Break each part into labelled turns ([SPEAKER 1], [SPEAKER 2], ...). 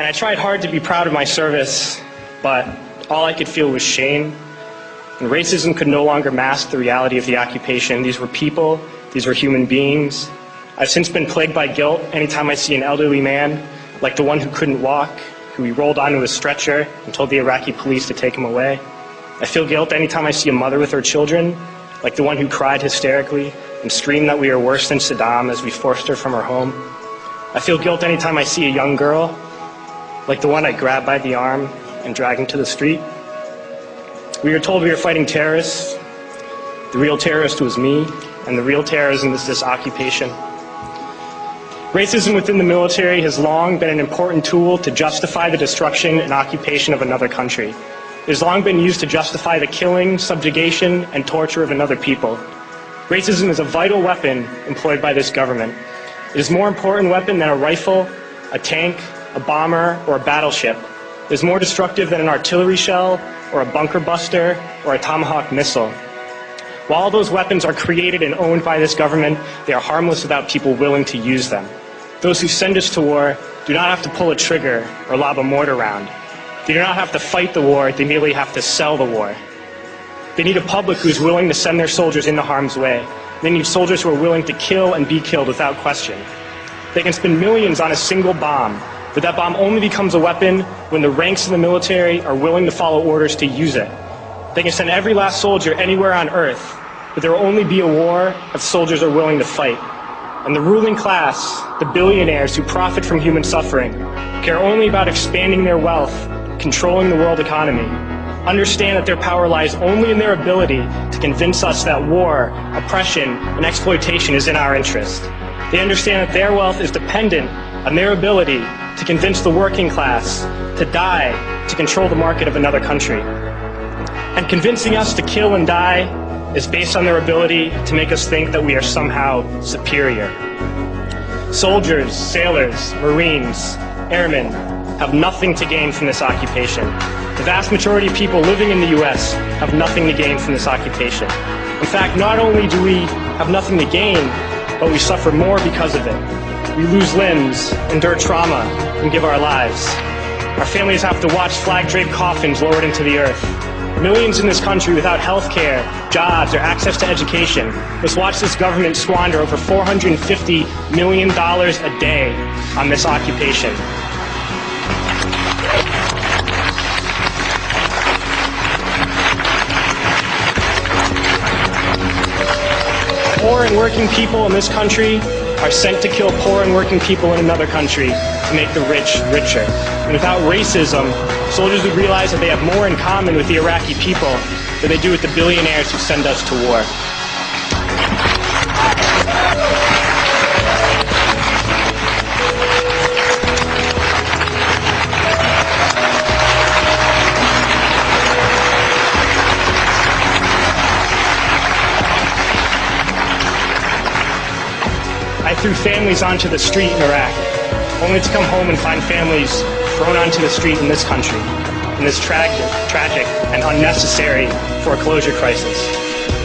[SPEAKER 1] And I tried hard to be proud of my service, but all I could feel was shame. And racism could no longer mask the reality of the occupation. These were people, these were human beings. I've since been plagued by guilt anytime I see an elderly man, like the one who couldn't walk, who we rolled onto a stretcher and told the Iraqi police to take him away. I feel guilt anytime I see a mother with her children, like the one who cried hysterically and screamed that we are worse than Saddam as we forced her from her home. I feel guilt anytime I see a young girl, like the one I grabbed by the arm and dragged into the street. We were told we were fighting terrorists. The real terrorist was me, and the real terrorism is this occupation. Racism within the military has long been an important tool to justify the destruction and occupation of another country. It has long been used to justify the killing, subjugation, and torture of another people. Racism is a vital weapon employed by this government. It is a more important weapon than a rifle, a tank, a bomber, or a battleship. It is more destructive than an artillery shell, or a bunker buster, or a Tomahawk missile. While all those weapons are created and owned by this government, they are harmless without people willing to use them. Those who send us to war do not have to pull a trigger or lob a mortar round. They do not have to fight the war, they merely have to sell the war. They need a public who is willing to send their soldiers into harm's way. They need soldiers who are willing to kill and be killed without question. They can spend millions on a single bomb, but that bomb only becomes a weapon when the ranks of the military are willing to follow orders to use it. They can send every last soldier anywhere on earth, but there will only be a war if soldiers are willing to fight. And the ruling class, the billionaires who profit from human suffering, care only about expanding their wealth, controlling the world economy. Understand that their power lies only in their ability to convince us that war, oppression, and exploitation is in our interest. They understand that their wealth is dependent on their ability to convince the working class to die to control the market of another country. And convincing us to kill and die is based on their ability to make us think that we are somehow superior. Soldiers, sailors, Marines, airmen have nothing to gain from this occupation. The vast majority of people living in the U.S. have nothing to gain from this occupation. In fact, not only do we have nothing to gain, but we suffer more because of it. We lose limbs, endure trauma, and give our lives. Our families have to watch flag-draped coffins lowered into the earth. Millions in this country without health care, jobs, or access to education must watch this government squander over $450 million a day on this occupation. Poor and working people in this country are sent to kill poor and working people in another country to make the rich richer. And without racism, soldiers would realize that they have more in common with the Iraqi people than they do with the billionaires who send us to war. I threw families onto the street in Iraq, only to come home and find families thrown onto the street in this country, in this tragic and unnecessary foreclosure crisis.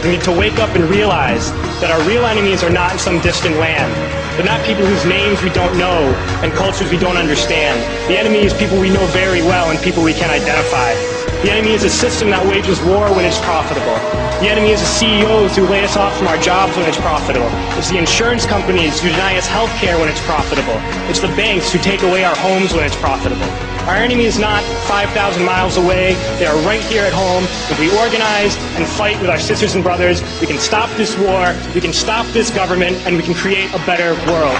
[SPEAKER 1] We need to wake up and realize that our real enemies are not in some distant land. They're not people whose names we don't know and cultures we don't understand. The enemy is people we know very well and people we can identify. The enemy is a system that wages war when it's profitable. The enemy is the CEOs who lay us off from our jobs when it's profitable. It's the insurance companies who deny us health care when it's profitable. It's the banks who take away our homes when it's profitable. Our enemy is not 5,000 miles away. They are right here at home. If we organize and fight with our sisters and brothers, we can stop this war, we can stop this government, and we can create a better world.